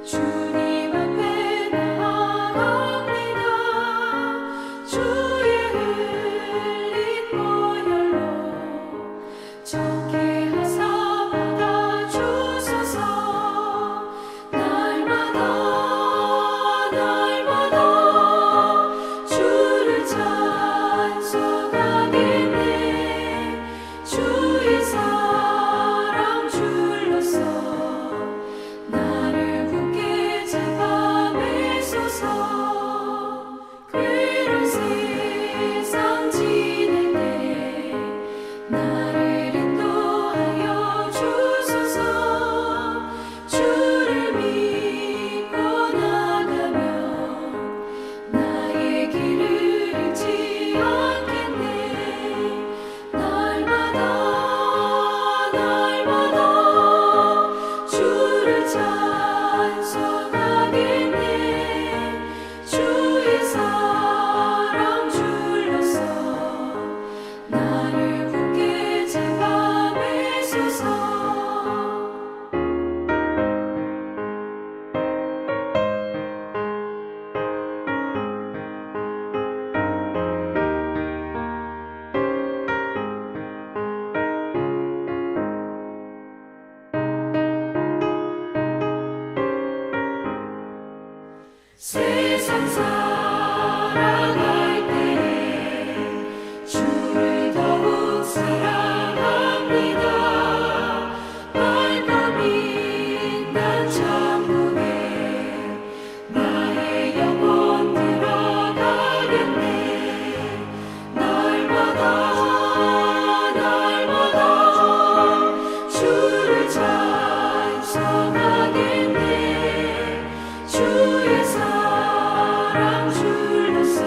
주님 앞에 나아갑니다. 주의 흘린 보혈로 정케 하사 받아주소서. 날마다 주를 찬송하겠네. 주의 사랑 줄로서 나를 굳게 잡아매소서. 괴로운 세상 지낼 때 나를 인도하여 주소서. 주를 믿고 나가면 나의 길을 잃지 않겠네. 날마다 주를 찬송하겠네. 주의 사랑 줄로서 나를 굳게 잡아매소서. 세상 살아갈 때 주를 더욱 사랑합니다. 밝아 빛난 천국에 나의 영혼 들어가겠네. 날마다 주를 찬송하겠네. 주의 사랑 줄로서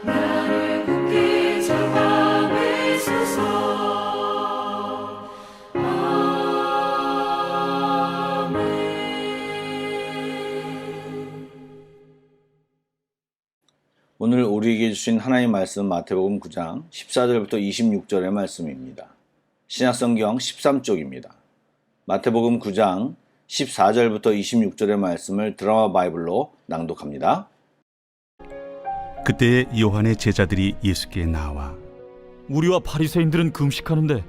나를 굳게 잡아매소서. 아멘. 오늘 우리에게 주신 하나님의 말씀 마태복음 9장 14절부터 26절의 말씀입니다. 신약성경 13쪽입니다. 마태복음 9장 14절부터 26절의 말씀을 드라마 바이블로 낭독합니다. 그때 요한의 제자들이 예수께 나와 우리와 바리새인들은 금식하는데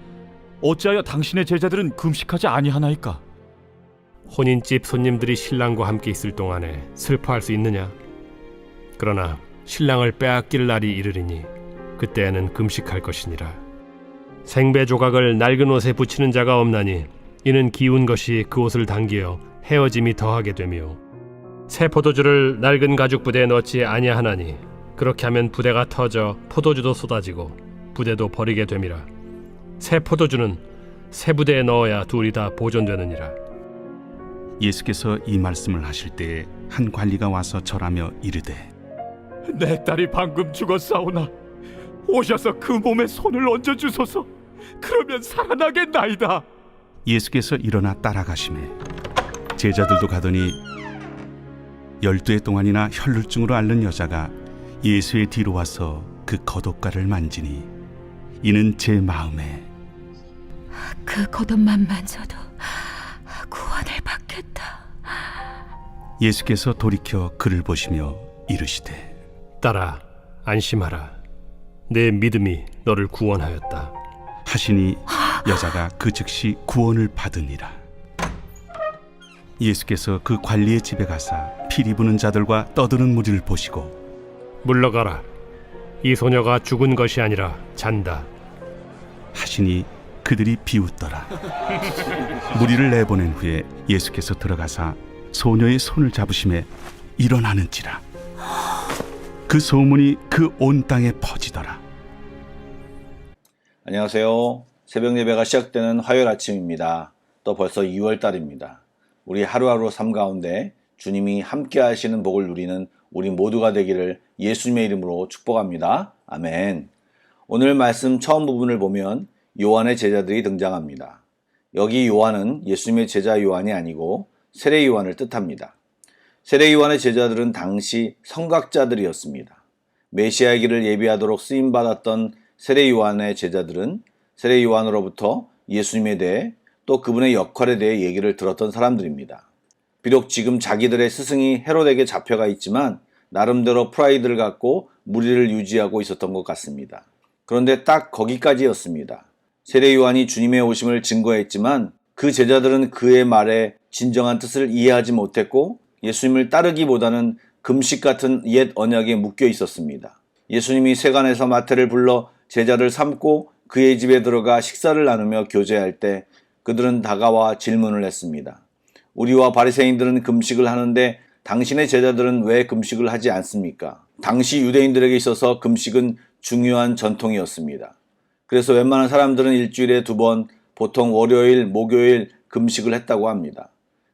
어찌하여 당신의 제자들은 금식하지 아니하나이까? 혼인집 손님들이 신랑과 함께 있을 동안에 슬퍼할 수 있느냐? 그러나 신랑을 빼앗길 날이 이르리니 그때에는 금식할 것이니라. 생배 조각을 낡은 옷에 붙이는 자가 없나니 이는 기운 것이 그 옷을 당기어 헤어짐이 더하게 되며 새 포도주를 낡은 가죽 부대에 넣지 아니하나니 그렇게 하면 부대가 터져 포도주도 쏟아지고 부대도 버리게 됨이라. 새 포도주는 새 부대에 넣어야 둘이 다 보존되느니라. 예수께서 이 말씀을 하실 때에 한 관리가 와서 절하며 이르되 내 딸이 방금 죽었사오나 오셔서 그 몸에 손을 얹어 주소서. 그러면 살아나겠나이다. 예수께서 일어나 따라가시매 제자들도 가더니 12해 동안이나 혈루증으로 앓는 여자가 예수의 뒤로 와서 그 겉옷가를 만지니 이는 제 마음에 그 겉옷만 만져도 구원을 받겠다. 예수께서 돌이켜 그를 보시며 이르시되 딸아, 안심하라. 내 믿음이 너를 구원하였다. 하시니 여자가 그 즉시 구원을 받으니라. 예수께서 그 관리의 집에 가사 피리 부는 자들과 떠드는 무리를 보시고 물러가라. 이 소녀가 죽은 것이 아니라 잔다. 하시니 그들이 비웃더라. 무리를 내보낸 후에 예수께서 들어가사 소녀의 손을 잡으심에 일어나는지라. 그 소문이 그 온 땅에 퍼지더라. 안녕하세요. 새벽 예배가 시작되는 화요일 아침입니다. 또 벌써 2월달입니다. 우리 하루하루 삶 가운데 주님이 함께 하시는 복을 누리는 우리 모두가 되기를 예수님의 이름으로 축복합니다. 아멘. 오늘 말씀 처음 부분을 보면 요한의 제자들이 등장합니다. 여기 요한은 예수님의 제자 요한이 아니고 세례 요한을 뜻합니다. 세례 요한의 제자들은 당시 선각자들이었습니다. 메시아의 길을 예비하도록 쓰임받았던 세례 요한의 제자들은 세례 요한으로부터 예수님에 대해 또 그분의 역할에 대해 얘기를 들었던 사람들입니다. 비록 지금 자기들의 스승이 헤롯에게 잡혀가 있지만 나름대로 프라이드를 갖고 무리를 유지하고 있었던 것 같습니다. 그런데 딱 거기까지였습니다. 세례 요한이 주님의 오심을 증거했지만 그 제자들은 그의 말에 진정한 뜻을 이해하지 못했고 예수님을 따르기보다는 금식 같은 옛 언약에 묶여 있었습니다. 예수님이 세간에서 마태를 불러 제자를 삼고 그의 집에 들어가 식사를 나누며 교제할 때 그들은 다가와 질문을 했습니다. 우리와 바리새인들은 금식을 하는데 당신의 제자들은 왜 금식을 하지 않습니까? 당시 유대인들에게 있어서 금식은 중요한 전통이었습니다. 그래서 웬만한 사람들은 일주일에 2번, 보통 월요일, 목요일 금식을 했다고 합니다.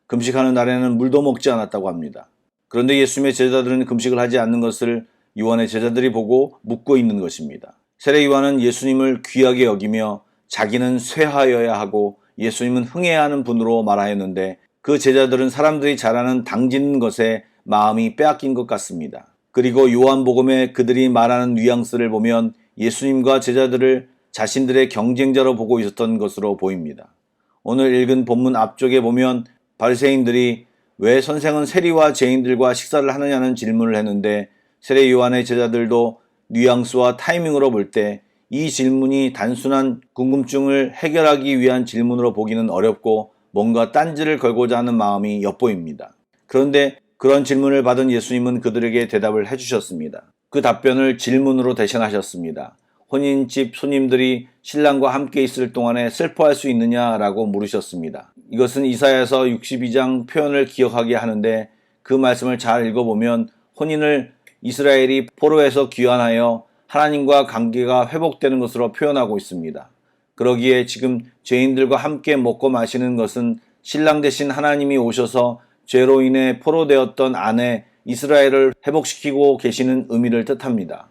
금식하는 날에는 물도 먹지 않았다고 합니다. 그런데 예수님의 제자들은 금식을 하지 않는 것을 요한의 제자들이 보고 묻고 있는 것입니다. 세례 요한은 예수님을 귀하게 여기며 자기는 쇠하여야 하고 예수님은 흥해야 하는 분으로 말하였는데 그 제자들은 사람들이 잘하는 당짓는 것에 마음이 빼앗긴 것 같습니다. 그리고 요한복음에 그들이 말하는 뉘앙스를 보면 예수님과 제자들을 자신들의 경쟁자로 보고 있었던 것으로 보입니다. 오늘 읽은 본문 앞쪽에 보면 바리새인들이 왜 선생은 세리와 죄인들과 식사를 하느냐는 질문을 했는데 세례 요한의 제자들도 뉘앙스와 타이밍으로 볼 때 이 질문이 단순한 궁금증을 해결하기 위한 질문으로 보기는 어렵고 뭔가 딴지를 걸고자 하는 마음이 엿보입니다. 그런데 그런 질문을 받은 예수님은 그들에게 대답을 해주셨습니다. 그 답변을 질문으로 대신하셨습니다. 혼인집 손님들이 신랑과 함께 있을 동안에 슬퍼할 수 있느냐라고 물으셨습니다. 이것은 이사야서 62장 표현을 기억하게 하는데 그 말씀을 잘 읽어보면 혼인을 이스라엘이 포로에서 귀환하여 하나님과 관계가 회복되는 것으로 표현하고 있습니다. 그러기에 지금 죄인들과 함께 먹고 마시는 것은 신랑 대신 하나님이 오셔서 죄로 인해 포로되었던 아내 이스라엘을 회복시키고 계시는 의미를 뜻합니다.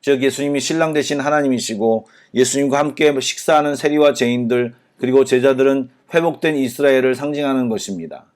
즉 예수님이 신랑 대신 하나님이시고 예수님과 함께 식사하는 세리와 죄인들 그리고 제자들은 회복된 이스라엘을 상징하는 것입니다.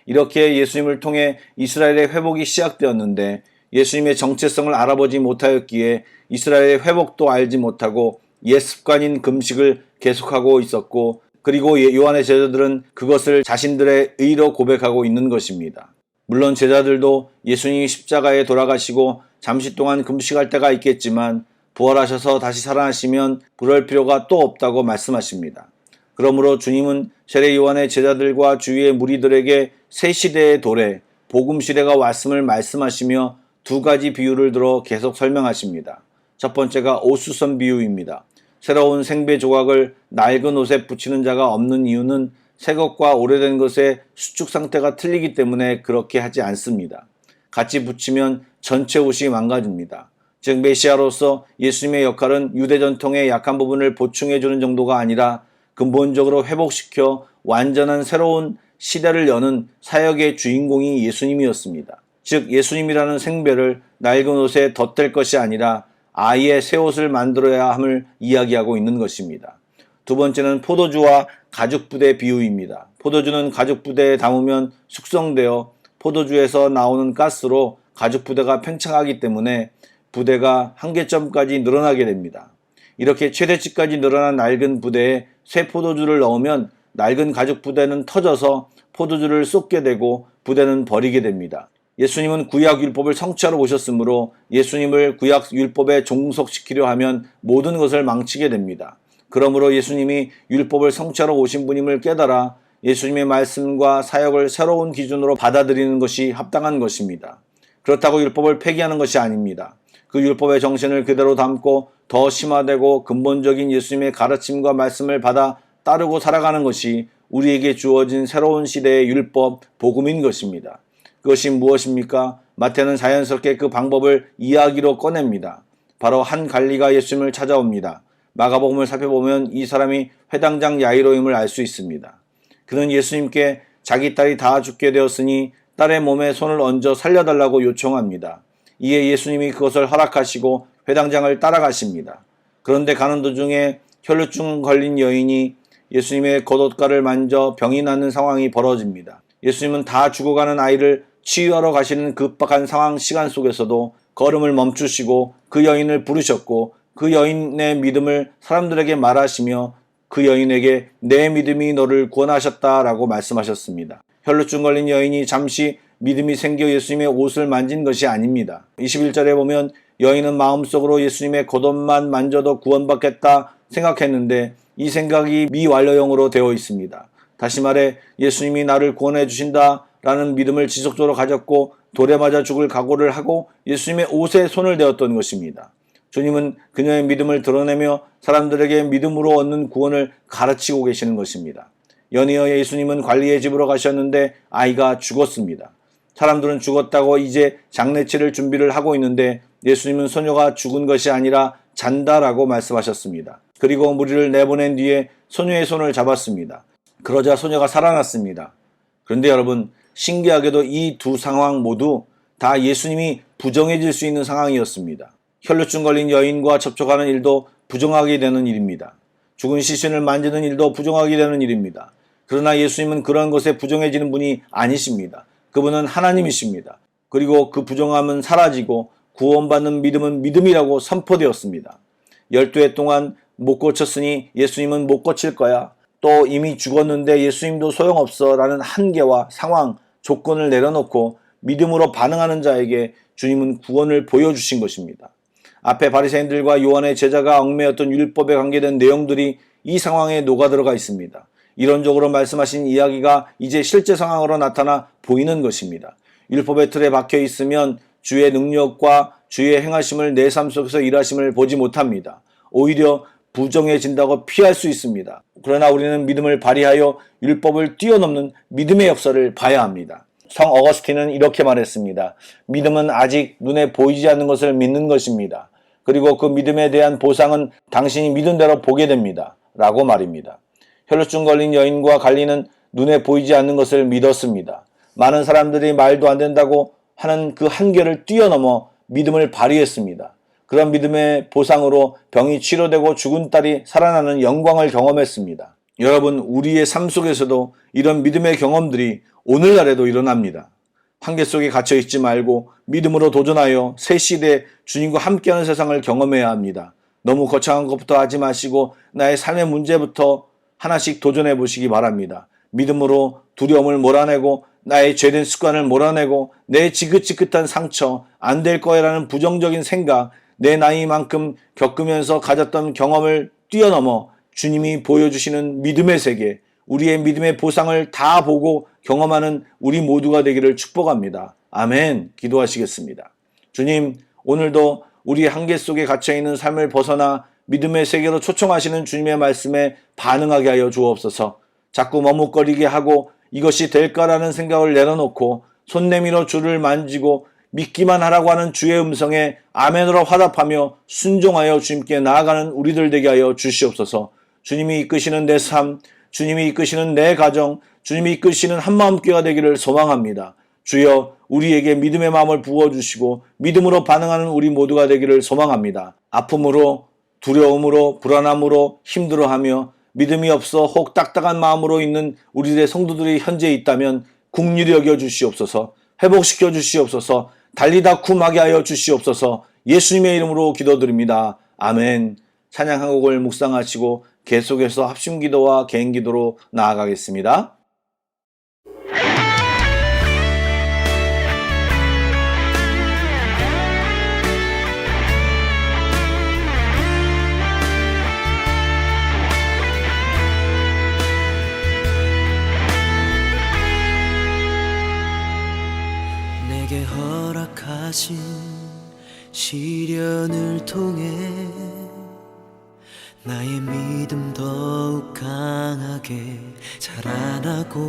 이렇게 예수님을 통해 이스라엘의 회복이 시작되었는데 예수님의 정체성을 알아보지 못하였기에 이스라엘의 회복도 알지 못하고 옛 습관인 금식을 계속하고 있었고 그리고 요한의 제자들은 그것을 자신들의 의로 고백하고 있는 것입니다. 물론 제자들도 예수님이 십자가에 돌아가시고 잠시 동안 금식할 때가 있겠지만 부활하셔서 다시 살아나시면 그럴 필요가 또 없다고 말씀하십니다. 그러므로 주님은 세례 요한의 제자들과 주위의 무리들에게 새 시대의 도래, 복음 시대가 왔음을 말씀하시며 2가지 비유를 들어 계속 설명하십니다. 첫 번째가 옷수선 비유입니다. 새로운 생배 조각을 낡은 옷에 붙이는 자가 없는 이유는 새 것과 오래된 것의 수축 상태가 틀리기 때문에 그렇게 하지 않습니다. 같이 붙이면 전체 옷이 망가집니다. 즉 메시아로서 예수님의 역할은 유대 전통의 약한 부분을 보충해 주는 정도가 아니라 근본적으로 회복시켜 완전한 새로운 시대를 여는 사역의 주인공이 예수님이었습니다. 즉 예수님이라는 생배를 낡은 옷에 덧댈 것이 아니라 아예 새 옷을 만들어야 함을 이야기하고 있는 것입니다. 2번째는 포도주와 가죽부대 비유입니다. 포도주는 가죽부대에 담으면 숙성되어 포도주에서 나오는 가스로 가죽부대가 팽창하기 때문에 부대가 한계점까지 늘어나게 됩니다. 이렇게 최대치까지 늘어난 낡은 부대에 새 포도주를 넣으면 낡은 가죽부대는 터져서 포도주를 쏟게 되고 부대는 버리게 됩니다. 예수님은 구약 율법을 성취하러 오셨으므로 예수님을 구약 율법에 종속시키려 하면 모든 것을 망치게 됩니다. 그러므로 예수님이 율법을 성취하러 오신 분임을 깨달아 예수님의 말씀과 사역을 새로운 기준으로 받아들이는 것이 합당한 것입니다. 그렇다고 율법을 폐기하는 것이 아닙니다. 그 율법의 정신을 그대로 담고 더 심화되고 근본적인 예수님의 가르침과 말씀을 받아 따르고 살아가는 것이 우리에게 주어진 새로운 시대의 율법, 복음인 것입니다. 그것이 무엇입니까? 마태는 자연스럽게 그 방법을 이야기로 꺼냅니다. 바로 한 관리가 예수님을 찾아옵니다. 마가복음을 살펴보면 이 사람이 회당장 야이로임을 알 수 있습니다. 그는 예수님께 자기 딸이 다 죽게 되었으니 딸의 몸에 손을 얹어 살려달라고 요청합니다. 이에 예수님이 그것을 허락하시고 회당장을 따라가십니다. 그런데 가는 도중에 혈루증 걸린 여인이 예수님의 겉옷가를 만져 병이 나는 상황이 벌어집니다. 예수님은 다 죽어가는 아이를 치유하러 가시는 급박한 상황 시간 속에서도 걸음을 멈추시고 그 여인을 부르셨고 그 여인의 믿음을 사람들에게 말하시며 그 여인에게 내 믿음이 너를 구원하셨다라고 말씀하셨습니다. 혈루증 걸린 여인이 잠시 믿음이 생겨 예수님의 옷을 만진 것이 아닙니다. 21절에 보면 여인은 마음속으로 예수님의 겉옷만 만져도 구원받겠다 생각했는데 이 생각이 미완료형으로 되어 있습니다. 다시 말해 예수님이 나를 구원해 주신다라는 믿음을 지속적으로 가졌고 돌에 맞아 죽을 각오를 하고 예수님의 옷에 손을 대었던 것입니다. 주님은 그녀의 믿음을 드러내며 사람들에게 믿음으로 얻는 구원을 가르치고 계시는 것입니다. 연이어 예수님은 관리의 집으로 가셨는데 아이가 죽었습니다. 사람들은 죽었다고 이제 장례치를 준비를 하고 있는데 예수님은 소녀가 죽은 것이 아니라 잔다라고 말씀하셨습니다. 그리고 무리를 내보낸 뒤에 소녀의 손을 잡았습니다. 그러자 소녀가 살아났습니다. 그런데 여러분, 신기하게도 이 두 상황 모두 다 예수님이 부정해질 수 있는 상황이었습니다. 혈루증 걸린 여인과 접촉하는 일도 부정하게 되는 일입니다. 죽은 시신을 만지는 일도 부정하게 되는 일입니다. 그러나 예수님은 그런 것에 부정해지는 분이 아니십니다. 그분은 하나님이십니다. 그리고 그 부정함은 사라지고 구원받는 믿음은 믿음이라고 선포되었습니다. 12해 동안 못 고쳤으니 예수님은 못 고칠 거야. 또 이미 죽었는데 예수님도 소용없어 라는 한계와 상황, 조건을 내려놓고 믿음으로 반응하는 자에게 주님은 구원을 보여주신 것입니다. 앞에 바리새인들과 요한의 제자가 얽매였던 율법에 관계된 내용들이 이 상황에 녹아들어가 있습니다. 이론적으로 말씀하신 이야기가 이제 실제 상황으로 나타나 보이는 것입니다. 율법의 틀에 박혀 있으면 주의 능력과 주의 행하심을 내 삶 속에서 일하심을 보지 못합니다. 오히려 부정해진다고 피할 수 있습니다. 그러나 우리는 믿음을 발휘하여 율법을 뛰어넘는 믿음의 역사를 봐야 합니다. 성 어거스틴은 이렇게 말했습니다. 믿음은 아직 눈에 보이지 않는 것을 믿는 것입니다. 그리고 그 믿음에 대한 보상은 당신이 믿은 대로 보게 됩니다. 라고 말입니다. 혈루증 걸린 여인과 갈리는 눈에 보이지 않는 것을 믿었습니다. 많은 사람들이 말도 안 된다고 하는 그 한계를 뛰어넘어 믿음을 발휘했습니다. 그런 믿음의 보상으로 병이 치료되고 죽은 딸이 살아나는 영광을 경험했습니다. 여러분, 우리의 삶 속에서도 이런 믿음의 경험들이 오늘날에도 일어납니다. 한계 속에 갇혀 있지 말고 믿음으로 도전하여 새 시대에 주님과 함께하는 세상을 경험해야 합니다. 너무 거창한 것부터 하지 마시고 나의 삶의 문제부터 하나씩 도전해 보시기 바랍니다. 믿음으로 두려움을 몰아내고 나의 죄된 습관을 몰아내고 내 지긋지긋한 상처, 안 될 거야라는 부정적인 생각, 내 나이만큼 겪으면서 가졌던 경험을 뛰어넘어 주님이 보여주시는 믿음의 세계, 우리의 믿음의 보상을 다 보고 경험하는 우리 모두가 되기를 축복합니다. 아멘. 기도하시겠습니다. 주님, 오늘도 우리 한계 속에 갇혀있는 삶을 벗어나 믿음의 세계로 초청하시는 주님의 말씀에 반응하게 하여 주옵소서. 자꾸 머뭇거리게 하고 이것이 될까라는 생각을 내려놓고 손 내밀어 주를 만지고 믿기만 하라고 하는 주의 음성에 아멘으로 화답하며 순종하여 주님께 나아가는 우리들 되게 하여 주시옵소서. 주님이 이끄시는 내 삶, 주님이 이끄시는 내 가정, 주님이 이끄시는 한마음교회가 되기를 소망합니다. 주여, 우리에게 믿음의 마음을 부어주시고 믿음으로 반응하는 우리 모두가 되기를 소망합니다. 아픔으로, 두려움으로, 불안함으로 힘들어하며 믿음이 없어 혹 딱딱한 마음으로 있는 우리들의 성도들이 현재 있다면 긍휼히 여겨 주시옵소서. 회복시켜 주시옵소서. 달리다 쿵하게 하여 주시옵소서. 예수님의 이름으로 기도드립니다. 아멘. 찬양 한 곡을 묵상하시고 계속해서 합심기도와 개인기도로 나아가겠습니다. 내게 허락하신 시련을 통해 나의 믿음 더욱 강하게 자라나고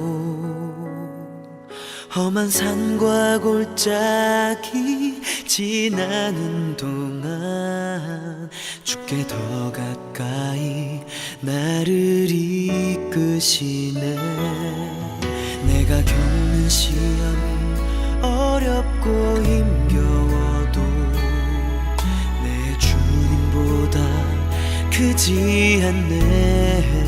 험한 산과 골짜기 지나는 동안 주께 더 가까이 나를 이끄시네. 내가 겪는 시험이 어렵고 힘겨워도 내 주님보다 크지 않네.